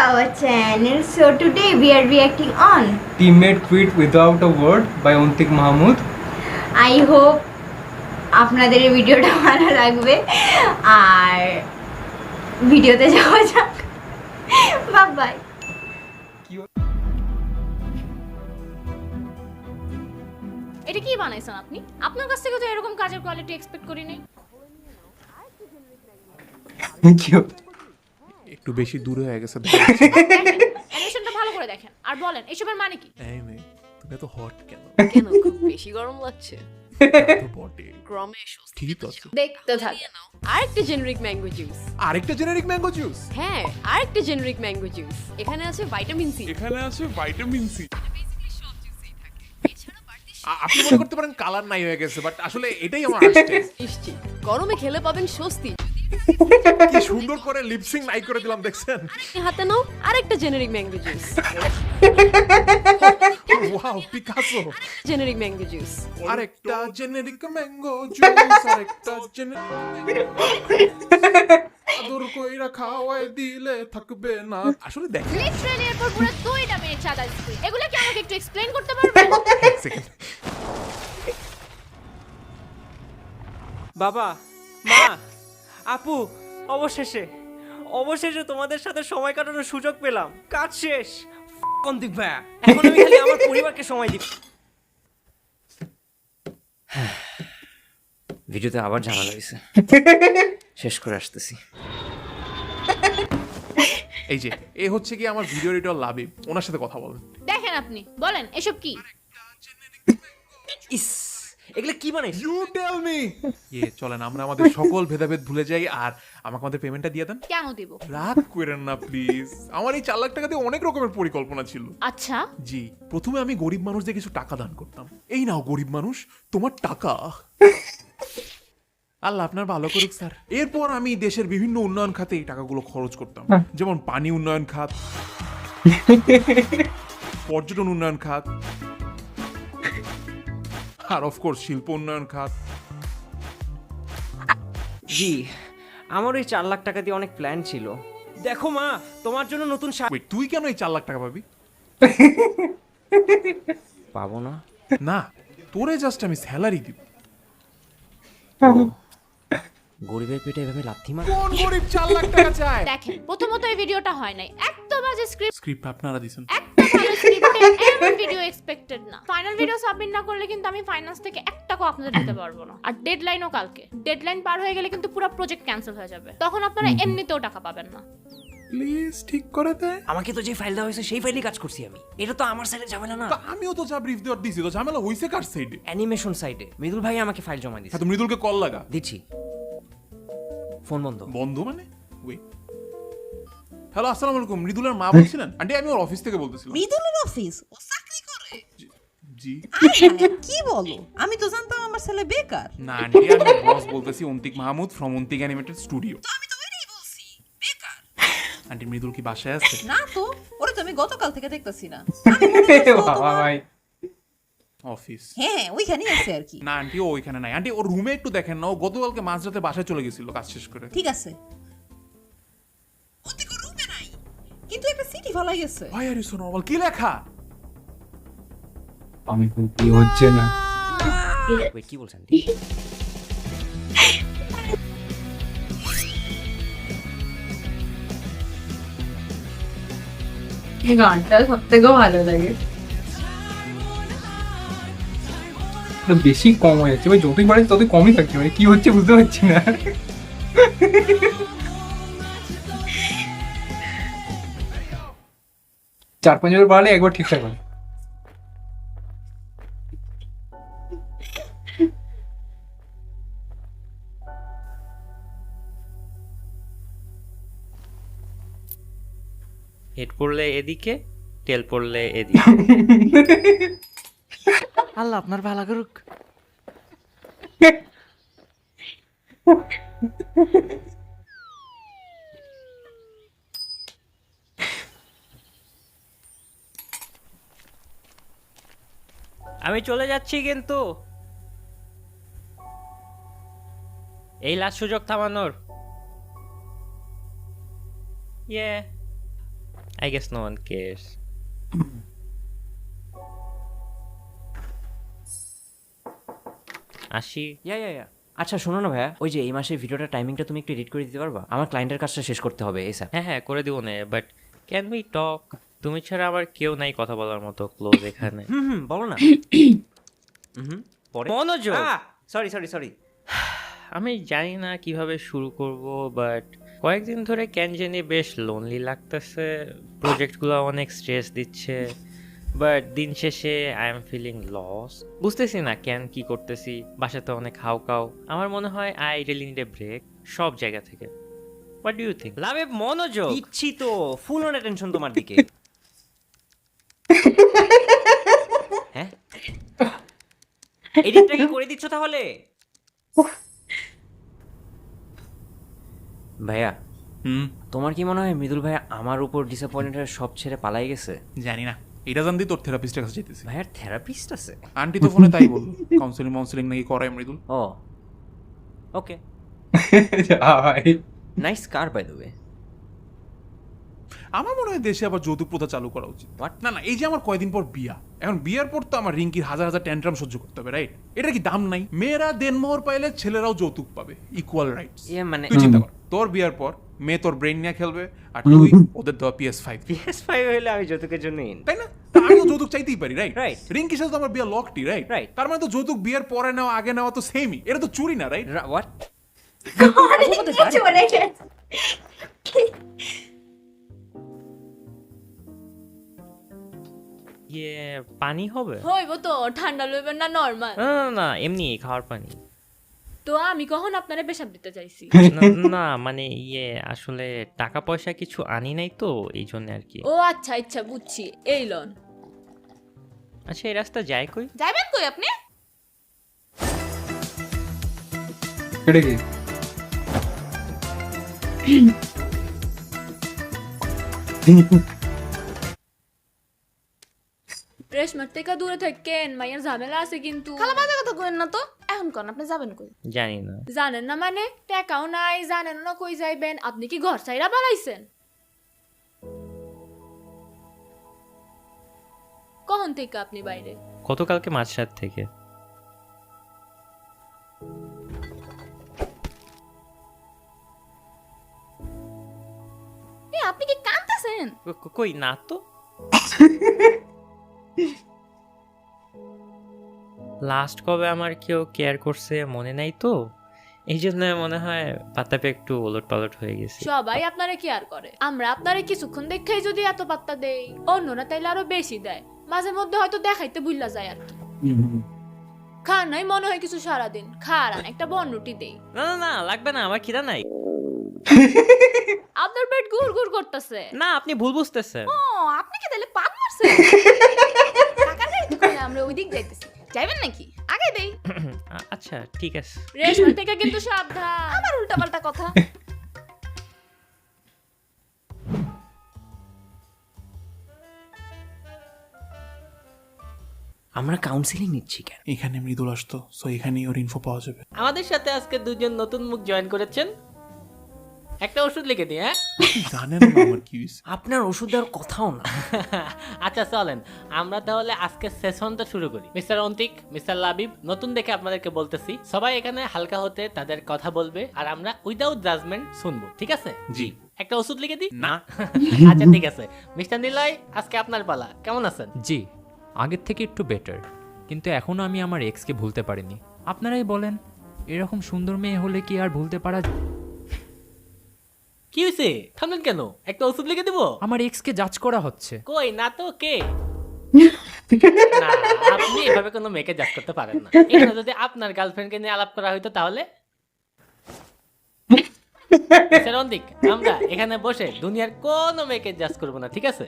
our channel. So today we are reacting on Teammate Quit Without a Word by Ontik Mahmood. I hope আপনাদের এই ভিডিওটা ভালো লাগবে আর ভিডিওতে যাওয়া যাক বাই বাই। এটা কি বানাইছেন আপনি? আপনার কাছ থেকে তো এরকম কাজের কোয়ালিটি এক্সপেক্ট করি নাই। একটু বেশি দূরে হয়ে গেছে। অ্যানিমেশনটা ভালো করে দেখেন আর বলেন এসবের মানে কি? এই মেয়ে, তুমি এত হট কেন? কেন খুব বেশি গরম লাগছে? তো বটে। গ্রামে স্বস্তি ঠিক আছে। দেখতে থাক। আরেকটা জেনারিক ম্যাঙ্গো জুস। আরেকটা জেনারিক ম্যাঙ্গো জুস। হ্যাঁ, আরেকটা জেনারিক ম্যাঙ্গো জুস। এখানে আছে ভিটামিন সি। এখানে আছে ভিটামিন সি। আপনি মনে করতে পারেন কালার নাই হয়ে গেছে, বাট আসলে এটাই আমার আসছে। নিশ্চিত গরমে খেলে পাবেন স্বস্তি। কি সুন্দর করে লিপসিং নাই করে দিলাম দেখছেন? হাতে নাও আরেকটা generic mango juice. Wow, Picasso. Generic mango juice. আরেকটা জেনারিক ম্যাঙ্গো জুস, আরেকটা জেনারিক আদর কইরা খাওয়াই দিলে থাকবে না। আসলে দেখেন লিটারালি এরপর পুরো 2টা মিনিট সাদা স্ক্রিন। এগুলো কি আমাকে একটু এক্সপ্লেইন করতে পারবেন? সেকেন্ড। বাবা, মা, আপু, অবশেষে তোমাদের সাথে সময় কাটানোর সুযোগ পেলাম। কাজ শেষ। অন্তিক ভাইয়া, এখন আমি খালি আমার পরিবারকে সময় দিব। ভিডিওতে আবার ঝামেলা হয়েছে, শেষ করে আসতেছি। এই যে এ হচ্ছে কি আমার ভিডিও এডিটর লাবিব, ওনার সাথে কথা বলেন। দেখেন আপনি বলেন এসব কি? ইস, এগুলো কি বানাইছ? You tell me. চলেন আমরা আমাদের সকল ভেদাভেদ ভুলে যাই আর আমাকে আমাদের পেমেন্টটা দিয়ে দেন। কেন দিব? রাগ করেন না প্লিজ, আমার এই 4 লাখ টাকা দিয়ে অনেক রকমের পরিকল্পনা ছিল। আচ্ছা, জি, প্রথমে আমি গরিব মানুষদের কিছু টাকা দান করতাম। এই নাও গরিব মানুষ, তোমার টাকা। আল্লাহ আপনার ভালো করুক স্যার। এরপর আমি দেশের বিভিন্ন উন্নয়ন খাতে এই টাকাগুলো খরচ করতাম, যেমন পানি উন্নয়ন খাত, পর্যটন উন্নয়ন খাত, আর অফকোর্স শিল্প উন্নয়ন খাত। জি, আমার ওই 4 লাখ টাকা দিয়ে অনেক প্ল্যান ছিল। দেখো মা, তোমার জন্য নতুন Wait, তুই কেন এই 4 লাখ টাকা পাবি? পাবো না? না, তোরে জাস্ট আমি স্যালারি দিব। গরিবের পেটে এভাবে লাথি মার? কোন গরিব 4 লাখ টাকা চায়? দেখেন প্রথমত এই ভিডিওটা হয় নাই। এত বাজে স্ক্রিপ্ট, স্ক্রিপ্ট আপনারা দিছেন। একটা ভালো স্ক্রিপ্টে এমন ভিডিও এক্সপেক্টেড না। ফাইনাল ভিডিও সাবমিট না করলে কিন্তু আমি ফাইন্যান্স থেকে 1 টাকাও আপনাদের দিতে পারবো না। আর ডেডলাইনও কালকে। ডেডলাইন পার হয়ে গেলে কিন্তু পুরো প্রজেক্ট ক্যান্সেল হয়ে যাবে। তখন আপনারা এমনিতেও টাকা পাবেন না। প্লিজ ঠিক করে দে। আমাকে তো যে ফাইল দেওয়া হয়েছে সেই ফাইলই কাজ করছি আমি। এটা তো আমার সাইডে ঝামেলা না। তা আমিও তো যা ব্রিফ দেওয়ার দিছি, তো ঝামেলা হইছে কার সাইডে? অ্যানিমেশন সাইডে মৃদুল ভাই আমাকে ফাইল জমা দিয়েছে। হ্যাঁ, তো মৃদুলকে কল লাগা। দিচ্ছি। ফোন বন্ধ। বন্ধু মানে? ওয়েট। হ্যালো, আসসালামু আলাইকুম। মৃদুলের মা বলছিলেন? আন্টি আমি ওর অফিস থেকে বলতেছিলাম। মৃদুলের অফিস? ও চাকরি করে? জি। কি বলো? আমি তো জানতাম আমার ছেলে বেকার। না আন্টি, আমি বস বলতেছি, Antik Mahmud from Antik animated studio. তো আমি তো ওইটাই বলছি, বেকার। আন্টি মৃদুল কি বাসায় আছে? না তো, ওরে তো আমি গতকাল থেকে দেখতেছি না। আমি মনে করছি ও বাবা তোমার- ভাই, অফিস? হ্যাঁ, ওইখানেই আছে আর কি। না আন্টি, ও ওইখানে নাই। আন্টি ওর রুমে একটু দেখেন না, ও গতকালকে মাঝরাতে বাসায় চলে গেছিল কাজ শেষ করে। ঠিক আছে। ও তো রুমে নাই, কিন্তু একটা সিটি ফলাই গেছে। Why are you so normal? কি লেখা? আমি তো কি হচ্ছে না। ওয়েট, কি বলছেন? এই গানটা সবথেকে ভালো লাগে। এটা বেশি কম হয়ে যাচ্ছে ভাই, যতই বাড়ছে ততই কমই থাকছে ভাই, কি হচ্ছে বুঝতে পারছি না। চার পাঁচ বার বাড়লে একবার ঠিকঠাক হয়। হেড পড়লে এদিকে, টেল পড়লে এদিকে। আল্লাহ আপনার ভালো করুক। আমি চলে যাচ্ছি কিন্তু। এই লাস্ট সুযোগ থামানোর। ইয়ে I guess no one cares. আসি। ইয়া আচ্ছা শোনো না ভাইয়া, ওই যে এই মাসের ভিডিওটা টাইমিংটা তুমি একটু এডিট করে দিতে পারবা? আমার ক্লায়েন্টের কাজটা শেষ করতে হবে এই স্যার। হ্যাঁ করে দিব না, বাট ক্যান উই টক? তুমি ছাড়া আমার কেউ নাই কথা বলার মতো ক্লোজ এখানে। বলো না। পরে মনোযোগ। সরি আমি জানি না কিভাবে শুরু করব, বাট কয়েকদিন ধরে কেন জানি বেশ লোনলি লাগতেছে। প্রজেক্টগুলো অনেক স্ট্রেস দিচ্ছে, বাট দিন শেষে আই এম ফিলিং লস। বুঝতেছি না কেন কি করতেছি, বাসাতে অনেক হাউকাও। আমার মনে হয় I really need a break সব জায়গা থেকে। What do you think? লাভে মনোযোগ। দিচ্ছি তো, ফুল অন অ্যাটেনশন তোমার দিকে। হ্যাঁ এডিটটা কি করে দিচ্ছ তাহলে? ভাইয়া তোমার কি মনে হয় মৃদুল ভাইয়া আমার উপর ডিসঅ্যাপয়েন্টেড হয়ে সব ছেড়ে পালাই গেছে? জানি না, এটা জানতে তোর থেরাপিস্টের কাছে যেতেছি। ভাইয়ার থেরাপিস্ট আছে? আন্টি তো ফোনে তাই বললো, কাউন্সিলিং নাকি করায় মৃদুল। ও ওকে, ভাই nice car by the way. আমার মনে হয় দেশে আবার যৌতুক প্রথা চালু করা উচিত। What? না এই যে আমার কয়দিন পর বিয়া, এখন বিয়ার পর তো আমার রিঙ্কির হাজার হাজার ট্যান্ট্রাম সহ্য করতে হবে, রাইট? এটা কি দাম নাই? মেয়েরা দেনমোহর পাইলে ছেলেরাও যৌতুক পাবে, ইকুয়াল রাইটস। মানে তুই চিন্তা কর, তোর বিয়ার পর মেয়ে তোর ব্রেন নিয়ে খেলবে, আর তুই ওদের দেওয়া PS5, PS5 হইলে আমি যৌতুকের জন্য ইন। তাই না? তা আমি তো যৌতুক চাইতেই পারি, রাইট? Right. রিঙ্কির সাথে তো আমার বিয়া লকটি, রাইট? Right. তার মানে তো যৌতুক বিয়ার পরে নেওয়া আগে নেওয়া তো সেমই, এটা তো চুরি না, রাইট? হোয়াট? চলে গেছে। ইয়ে পানি হবে? হইব তো, ঠান্ডা লইবেন না নরমাল? না এমনি খাওয়ার পানি। তো আমি কখন আপনারে পেশাব দিতে চাইছি? না, না মানে ইয়ে আসলে টাকা পয়সা কিছু আনি নাই তো এই জন্য আর কি। ও আচ্ছা বুঝছি, এই লন। আচ্ছা এই রাস্তা যায় কই? যাবেন কই আপনি? এটা কি? রেশমার থেকে দূরে থাকেন, মাইয়ার ঝামেলা আছে কিন্তু। খালা বাজে কথা কইেন না তো। এখন কোন আপনি যাবেন কই? জানি না। জানেন না মানে? টাকাও নাই, জানেন না কই যাইবেন? আপনি কি ঘর ছাইরা বাড়াইছেন? কখন থেকে আপনি বাইরে? গতকালকে মাঝরাত থেকে। আপনি কি কাঁদতেছেন? কই না তো। লাস্ট কবে আমার কেউ কেয়ার করছে মনে নাই তো, এই জন্য মনে হয় পাত্তাপে একটু ওলট পালট হয়ে গেছে। সবাই আপনারে কেয়ার করে, আমরা আপনারে কিছুক্ষণ দেখেই যদি এত পাত্তা দেই, অন্যরা তাইলে আরো বেশি দেয়। মাঝে মধ্যে হয়তো দেখাইতে ভুললা যায় আর কি। খান নাই মনে হয় কিছু সারাদিন, খারান একটা বন রুটি দেই। না লাগবে না, আমার খিদা নাই। আপনার পেট গুড় গুড় করতেছে। না আপনি ভুল বুঝতেছেন। ও আপনি কি তাহলে পান মারছেন? টাকা দেই দোকানে, আমরা ওই দিক যাইতেছি। যাইবেন নাকি? আগে দেই। আচ্ছা ঠিক আছে। রেশমা থেকে কিন্তু সাবধান, আমার উল্টাপাল্টা কথা। আমরা কাউন্সিলিং নিচ্ছি কেন? এখানে মৃদুল আসতো, সো এখানেই ওর ইনফো পাওয়া যাবে। আমাদের সাথে আজকে দুজন নতুন মুখ জয়েন করেছেন। একটা ওষুধ লিখে দিই। হ্যাঁ জানেন না আমার কি হয়েছে? আপনার ওষুধ দেওয়ার কথাও না। আচ্ছা চলেন আমরা তাহলে আজকে সেশনটা শুরু করি। মিস্টার অন্তিক, মিস্টার লাবিব, নতুন দেখে আপনাদেরকে বলতেছি, সবাই এখানে হালকা হতে তাদের কথা বলবে আর আমরা উইদাউট জাজমেন্ট শুনবো, ঠিক আছে? জি। একটা ওষুধ লিখে দিই। না। আচ্ছা ঠিক আছে। মিস্টার নিলয়, আজকে আপনার পালা, কেমন আছেন? জি, আগের থেকে একটু বেটার, কিন্তু এখনো আমি আমার এক্সকে ভুলতে পারিনি। আপনারাই বলেন, এরকম সুন্দর মেয়ে হলে কি আর ভুলতে পারা? কি হয়েছে, থামলেন কেন? একটা ওষুধ লিখে দিব। আমার এক্সকে জাজ করা হচ্ছে। কই না তো, কে? না আপনি এভাবে কোনো মেয়েকে জাজ করতে পারেন না। এখানে যদি আপনার গার্লফ্রেন্ডকে নিয়ে আলাপ করা হইতো তাহলে? মিস্টার অন্তিক, আমরা এখানে বসে দুনিয়ার কোনো মেয়েকে জাজ করবো না, ঠিক আছে?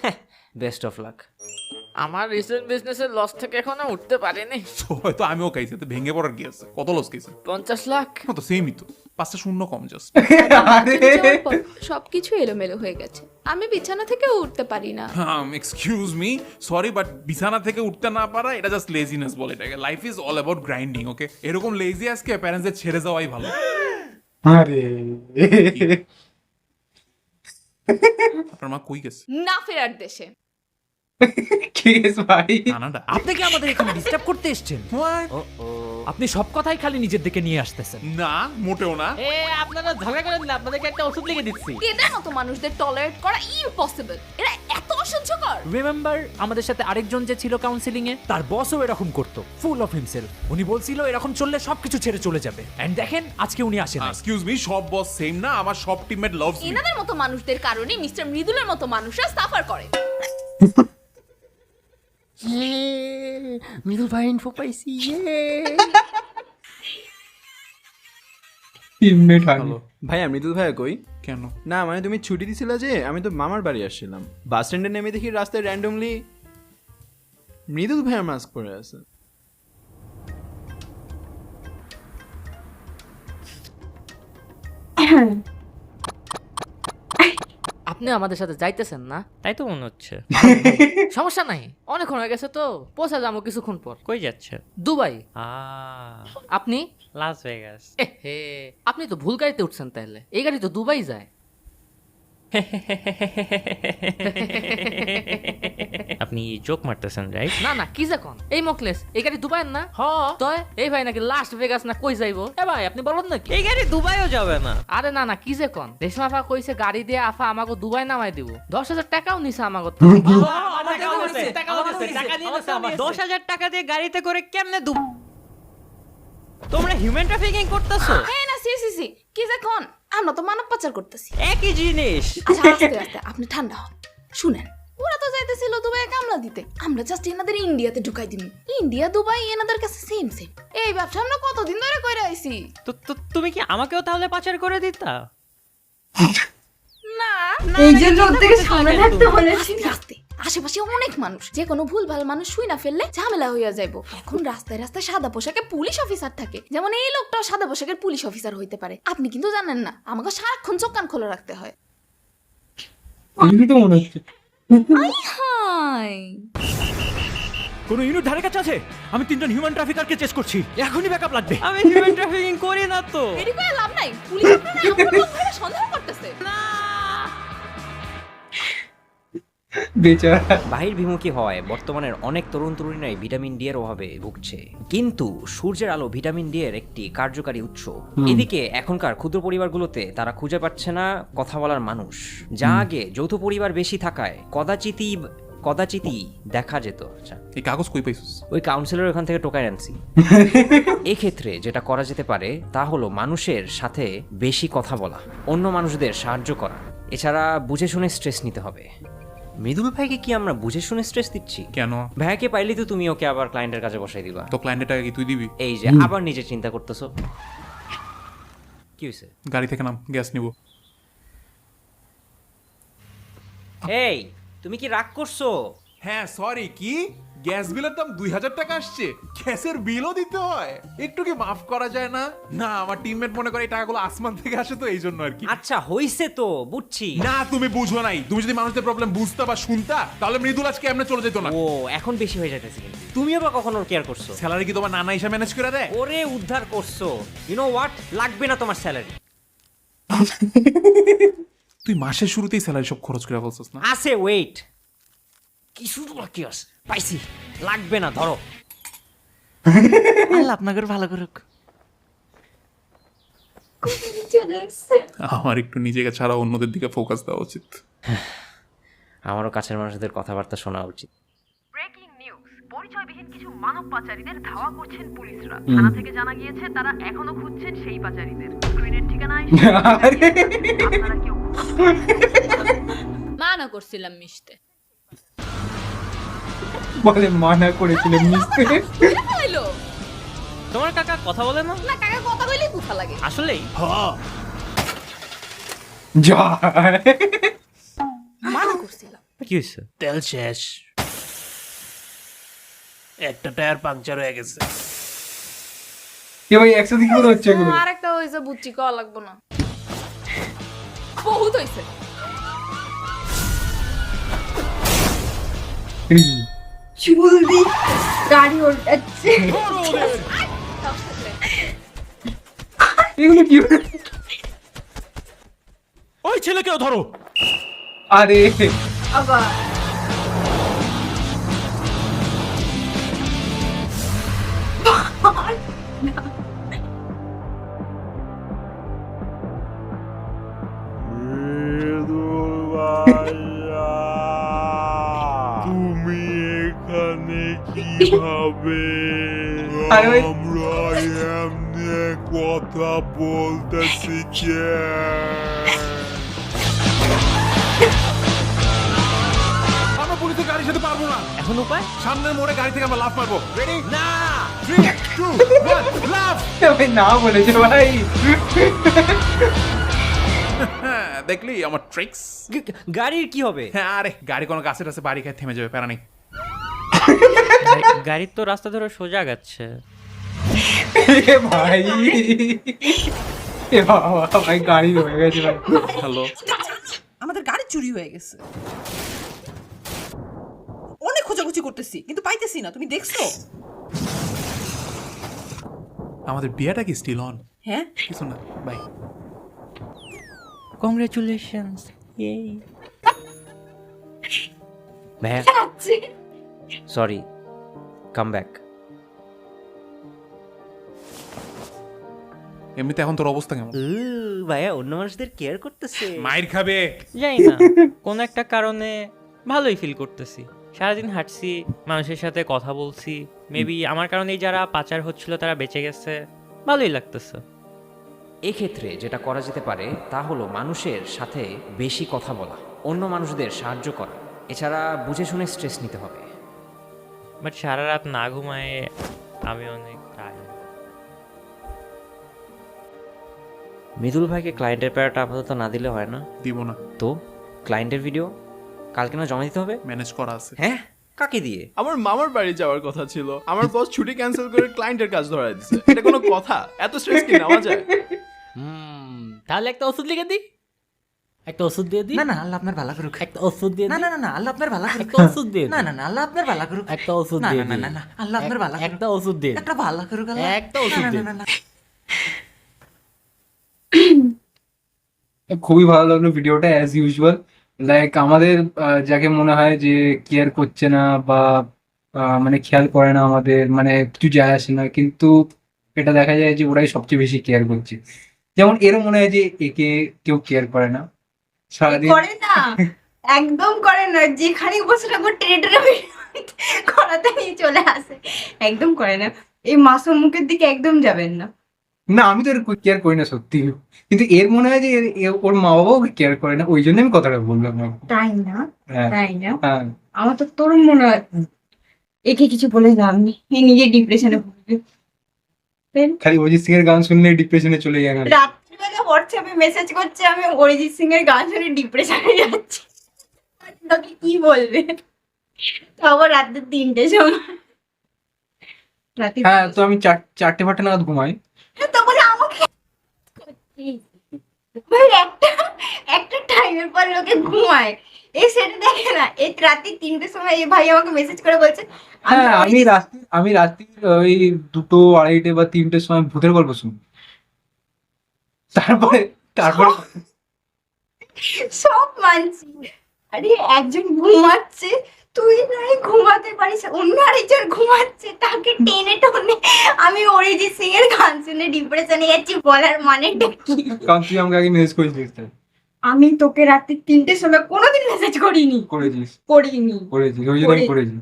Best of luck. আমার রিসেন্ট বিজনেসের লস থেকে এখনো উঠতে পারিনি। So, হয়তো আমিও খাইছি, তো ভেঙে পড়ার কি আছে? কত লস খাইছে? 50 লাখ। তো সেমই তো, 5টা শূন্য কম জাস্ট। সবকিছু এলোমেলো হয়ে গেছে, আমি বিছানা থেকে উঠতে পারি না। এক্সকিউজ মি, সরি, বাট বিছানা থেকে উঠতে না পারা এটা জাস্ট লেজিনেস বলে এটাকে। Life is all about grinding, okay? এরকম লেজি আজকে প্যারেন্টসদের ছেড়ে যাওয়াই ভালো। আরে আপনার মা কই গেছে? না ফেরার দেশে। কেস ভাই কানাডা। আপনি কি আমাদের এখানে ডিস্টার্ব করতে এসেছেন? আপনি সব কথাই খালি নিজের দিকে নিয়ে আসতেছেন। না মোটেও না। এ আপনারা ঝগড়া করেন না, আপনাদেরকে একটা ওষুধ লিখে দিচ্ছি। এদের মতো মানুষদের টলারেট করা ইম্পসিবল। এরা এত অসহ্যকর। রিমেম্বার আমাদের সাথে আরেকজন যে ছিল কাউন্সিলিং এ, তার বসও এরকম করতো, ফুল অফ হিমসেলফ। উনি বলছিল এরকম চললে সবকিছু ছেড়ে চলে যাবে, এন্ড দেখেন আজকে উনি আসেন। এক্সকিউজ মি, সব বস সেম না, আমার সব টিমমেট লাভস মি। এনাদের মতো মানুষদের কারণে মিস্টার মৃদুলের মতো মানুষরা সাফার করে। মৃদুল ভাই ইনফো পাইছি। টিমমেট হলো। ভাইয়া মৃদুল ভাইয়া কই? কেন? না মানে তুমি ছুটি দিছিলে যে, আমি তো মামার বাড়ি আসছিলাম, বাস স্ট্যান্ডে নেমে দেখি রাস্তায় র্যান্ডমলি মৃদুল ভাইয়া মাস্ক পরে আছে। আপনি আমাদের সাথে যাইতেছেন না? তাই তো মনে হচ্ছে। সমস্যা নাই, অনেকক্ষণ হয়ে গেছে তো, পৌঁছে যাবো কিছুক্ষণ পর। কই যাচ্ছে? দুবাই। আপনি? Las Vegas. হে, আপনি তো ভুল গাড়িতে উঠছেন, তাহলে এই গাড়ি তো দুবাই যায়। আপনি জোক মারতেছেন রাইট? না না, কি যে কোন, এই মকলেস এই গাড়ি দুবাইয়ের না? হ তো এই ভাই নাকি লাস্ট ভেগাস না কই যাইবো? এ ভাই আপনি বলেন নাকি এই গাড়ি দুবাইও যাবে না? আরে না না, কি যে কোন, রেশমা আফা কইছে গাড়ি দিয়ে আফা আমাকে দুবাই নামাই দিব। 10,000 টাকাও নিছে আমাকে। 10,000 টাকা দিয়ে গাড়িতে করে কেমনে তোমরা হিউম্যান ট্রাফিকিং করতেছো? এই না সি কি যে কোন, আমরা তো মানব পাচার করতেছি। একই জিনিস। আচ্ছা আস্তে আস্তে, আপনি ঠান্ডা হন। শুনেন, ওরা তো যাইতেছিল দুবাইয়ে কামলা দিতে, আমরা জাস্ট এনাদের ইন্ডিয়াতে ঢুকাই দিমু। ইন্ডিয়া দুবাই এনাদের কাছে সেম সেম। এই ব্যবসা আমরা কতদিন ধরে কইরা আইছি। তো তুমি কি আমাকেও তাহলে পাচার করে দিতা? না এই জন্য ওর থেকে সামনে থাকতে বলেছি। আস্তে, আশেপাশে অনেক মানুষ, যে কোনো ভুলভাল মানুষ শুই না ফেললে ঝামেলা হইয়া যাইবো। এখন রাস্তায় রাস্তায় সাদা পোশাকে পুলিশ অফিসার থাকে, যেমন এই লোকটাও সাদা পোশাকের পুলিশ অফিসার হইতে পারে। আপনি কিন্তু জানেন না, আমাকে সারাক্ষণ চোখ কান খোলা রাখতে হয়। আমি তো মনে হচ্ছে হাই কোন ইউনিট ধারে কাছে আছে? আমি 3জন হিউম্যান ট্রাফিকারকে চেস করছি, এখনই ব্যাকআপ লাগবে। আমি হিউম্যান ট্রাফিকিং করি না তো। এটি কই লাভ নাই, পুলিশ আপনারা আমার লোক ধরে সন্দেহ করতেছে। বেচারা। বাহির্বিমুখী হয় বর্তমানের অনেক তরুণ তরুণীরাই ভিটামিন ডি এর অভাবে ভুগছে, কিন্তু সূর্যের আলো ভিটামিন ডি এর একটি কার্যকারী উৎস। এদিকে এখনকার ক্ষুদ্র পরিবারগুলোতে তারা খুঁজে পাচ্ছে না কথা বলার মানুষ, যা আগে যৌথ পরিবার বেশি থাকায় কদাচিতই দেখা যেত। এই কাগজ কই পাইছিস? ওই কাউন্সিলর ওখান থেকে টোকাই আনছি। এক্ষেত্রে যেটা করা যেতে পারে তা হলো মানুষের সাথে বেশি কথা বলা, অন্য মানুষদের সাহায্য করা। এছাড়া বুঝে শুনে স্ট্রেস নিতে হবে। মৃদুল ভাইকে কি আমরা বুঝে শুনে স্ট্রেস দিচ্ছি? কেন? ভাইকে পাইলে তো তুমি ওকে আবার ক্লায়েন্টের কাছে বসাই দিবা। তো ক্লায়েন্টের টাকা কি তুই দিবি? এই যে আবার নিজে চিন্তা করতেছো, কি হয়েছে? গাড়ি থেকে নাম, গ্যাস নিব। এই তুমি কি রাগ করছো? হ্যাঁ সরি, কি গ্যাস বিলের দাম 2,000 টাকা আসছে, গ্যাসের বিলও দিতে হয়, একটু কি মাফ করা যায় না? না আমার টিমমেট মনে করে এই টাকাগুলো আসমান থেকে আসে, তো এই জন্য আর কি। আচ্ছা হইছে তো, বুঝছি। না তুমি বুঝো নাই, তুমি যদি মানুষদের প্রবলেম বুঝতা বা শুনতা তাহলে মৃদুল আজকে এমনি চলে যেত না। ও এখন বেশি হয়ে যাইতেছে, কিন্তু তুমি আবার কখনো কেয়ার করছো? স্যালারি কি তোমার নানা হিসাবে ম্যানেজ করে দেয়? ওরে উদ্ধার করছো, ইউ নো হোয়াট, লাগবে না তোমার স্যালারি। তুই মাসের শুরুতেই স্যালারি সব খরচ করে বলছিস না? আছে ওয়েট, কি শুরু বাকি আছে, পাইছি, লাগবে না, ধরো। আল্লাহ আপনাদের ভালো করুক। আমার একটু নিজেকে ছাড়া অন্যদের দিকে ফোকাস দেওয়া উচিত। আমারও কাছের মানুষদের কথাবার্তা শোনা উচিত। ব্রেকিং নিউজ, পরিচয়বিহীন কিছু মানব পাচারীদের ধাওয়া করছেন পুলিশরা। থানা থেকে জানা গিয়েছে তারা এখনো খুঁজছেন সেই পাচারীদের। স্ক্রিনের ঠিকানায় আপনারা কেউ মানা করছিলাম মিশতে। বলে মানা করেছিলেন মিশতে। হইলো তোমার কাকা কথা বলে না? না, কাকা কথা কইলেই কুফা লাগে। আসলেই যা মানা করছিলাম। কি হয়েছে? তেল শেষ, একটা টায়ার পাংচার হয়ে গেছে। এ ভাই একসাথে কি করে হচ্ছে এগুলো? আরেকটা হইছে, বুঝছি, কল লাগবো না, বহুত হইছে। জলদি গাড়ি ওঠাচ্ছে। এগুলো কি? ওই ছেলেকেও ধরো। আরে আবার তুমি এখানে কিভাবে আরে ভাই, আমরা এমনি কথা বলতেছি আমরা পুলিশের গাড়ির সাথে পারবো না। এখন উপায়? সামনের মোড়ে গাড়ি থেকে আমরা লাফ মারবো। রেডি? না 3 2 1 লাফ। ভাই না বলেছে ভাই। হ্যাঁ, দেখলি আমার ট্রিক্স? গাড়ির কি হবে? হ্যাঁ, আরে গাড়ি কোনো গাছের কাছে বাড়ি খেয়ে থেমে যাবে, প্যারা নেই। গাড়ির তো রাস্তা ধরে সোজা যাচ্ছে। এ ভাই, এ বাবা ভাই গাড়ি হয়ে গেছে ভাই। হ্যালো, আমাদের গাড়ি চুরি হয়ে গেছে। অনেক খোঁজাখুঁজি করতেছি কিন্তু পাইতেছি না, তুমি দেখছো? আমাদের বিয়েটা কি স্টিল অন? হ্যাঁ, কিছু না, বাই। কংগ্রেচুলেশনস। ভাইয়া সরি, কাম ব্যাক। এমনিতে এখন তোর অবস্থা কেমন? ভাইয়া অন্য মানুষদের কেয়ার করতেছে। মাইর খাবে। জানি না, কোন একটা কারণে ভালোই ফিল করতেছি। সারাদিন হাঁটছি, মানুষের সাথে কথা বলছি, মেবি আমার কারণেই যারা পাচার হচ্ছিল তারা বেঁচে গেছে, ভালোই লাগতেছে। এক্ষেত্রে যেটা করা যেতে পারে তা হলো মানুষের সাথে বেশি কথা বলা, অন্য মানুষদের সাহায্য করা, এছাড়া বুঝে শুনে স্ট্রেস নিতে হবে। বাট সারা রাত না ঘুমায় আমি অনেক টায়ার্ড। মৃদুল ভাইকে ক্লায়েন্টের প্যারাটা আপাতত না দিলে হয় না। দিব না তো ক্লায়েন্টের ভিডিও কালকে না জমা দিতে হবে? ম্যানেজ করা আছে। হ্যাঁ, কাকে দিয়ে? আমার মামার বাড়ি যাওয়ার কথা ছিল, আমার বস ছুটি ক্যান্সেল করে ক্লায়েন্টের কাজ ধরায় দিছে। এটা কোনো কথা? এত স্ট্রেস কি নেওয়া যায়? তাহলে একটা ওষুধ লিখে দিই। একটা ওষুধ দিয়ে দিই। না না আল্লাহ আপনার ভালো করুক। একটা ওষুধ দিয়ে না দিই। না না না আল্লাহ আপনার ভালো করুক। একটা ওষুধ দিয়ে না দিই। না না আল্লাহ আপনার ভালো করুক। একটা ওষুধ না দিয়ে না দিই। না না আল্লাহ আপনার ভালো করুক। একটা ওষুধ দিয়ে দিই। একটা ভালো করুক আল্লাহ। একটা ওষুধ না, দিয়ে না, না, না। খুবই ভালো লাগলো ভিডিওটা অ্যাজ ইউজুয়াল। লাইক আমাদের যাকে মনে হয় যে কেয়ার করছে না বা মানে খেয়াল করে না আমাদের, মানে কিছু যায় আসে না, কিন্তু এটা দেখা যায় যে ওরাই সবচেয়ে বেশি কেয়ার করছে। যেমন এরও মনে হয় যে একে কেউ কেয়ার করে না সারাদিন। করে না, একদম করে না। যেখানে বসে থাকবো টেনে টেনে করাতে নিয়ে চলে আসে। একদম করে না। এই মাসুম মুখের দিকে একদম যাবেন না। না আমি তো এর কেয়ার করি না সত্যি, কিন্তু এর মনে হয় যে ওর মা বাবাও কেয়ার করে না, ওই জন্য আমি কথাটা বললাম। তাই না? হ্যাঁ তাই না? হ্যাঁ। আমার তো তোর মনে হয় একে কিছু বলে লাভ নেই, এই নিজে ডিপ্রেশনে ভুগবে। খালি অরিজিৎ সিং এর গান শুনলে ডিপ্রেশনে চলে যায় না। রাত্রিবেলা হোয়াটসঅ্যাপে মেসেজ করছে আমি অরিজিৎ সিং এর গান শুনে ডিপ্রেশনে যাচ্ছি। তোকে কি বলবে? আবার রাতে 3টের সময়। রাতে হ্যাঁ, তো আমি 4টে নাগাদ ঘুমাই। তো বলে আমাকে ভাই একটা টাইমের পর লোকে ঘুমায়, এই সেটা দেখে না। এই রাতে 3টের সময় এই ভাই আমাকে মেসেজ করে বলছে হ্যাঁ, আমি রাত্রি ওই 2টো 2:30 বা 3টের সময় ভূতের গল্প শুনি। তারপরে সব মানছি। আরে একজন ঘুমাচ্ছে, তুই নাই ঘুমাতে পারিস, অন্য আরেকজন ঘুমাচ্ছে, তাকে টেনে টনে আমি অরিজিৎ সিং এর গান শুনে ডিপ্রেশনে যাচ্ছি, বলার মানেটা কি? কারণ তুই আমাকে আগে মেসেজ করেছিলিস। আমি তোকে রাতে 3টের সময় কোনোদিন মেসেজ করিনি। করেছিস করিস ওই জন্য আমি করেছি।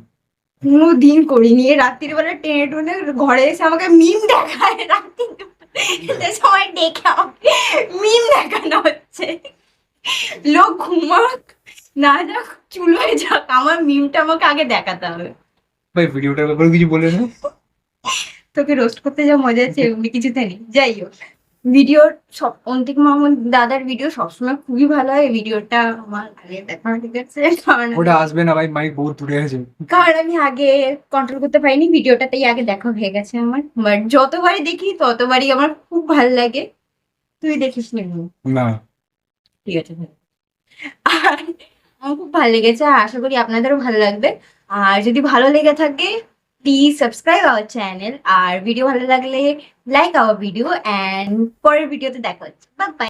কোনোদিন করিনি। এই রাত্রির বেলা টেনে টনে ঘরে এসে আমাকে মিম দেখায়, রাত্রির সময় ডেকে আমাকে মিম দেখানো হচ্ছে। লোক ঘুমাক না যাক, চুল হয়ে যাক, আমার মিমটা আমাকে আগে দেখাতে হবে। ভাই ভিডিওটার ব্যাপারে কিছু বলে না। তোকে রোস্ট করতে যা মজা আছে এমনি কিছুতে নেই। যাই হোক, ভিডিওর সব অন্তিক মাহমুদ দাদার ভিডিও সবসময় খুবই ভালো হয়। ভিডিওটা আমার আগে দেখা ঠিক আছে, ওটা আসবে না ভাই, মাইক বহুত দূরে আছে। কারণ আমি আগে কন্ট্রোল করতে পারিনি ভিডিওটাতেই, আগে দেখা হয়ে গেছে আমার। বাট যতবারই দেখি ততবারই আমার খুব ভালো লাগে। তুই দেখিস নি? না ঠিক আছে। আর আমার খুব ভালো লেগেছে, আর আশা করি আপনাদেরও ভালো লাগবে। আর যদি ভালো লেগে থাকে প্লিজ সাবস্ক্রাইব আওয়ার চ্যানেল, আর ভিডিও ভালো লাগলে লাইক আওয়ার ভিডিও, অ্যান্ড পরের ভিডিওতে দেখা হচ্ছে। Bye bye.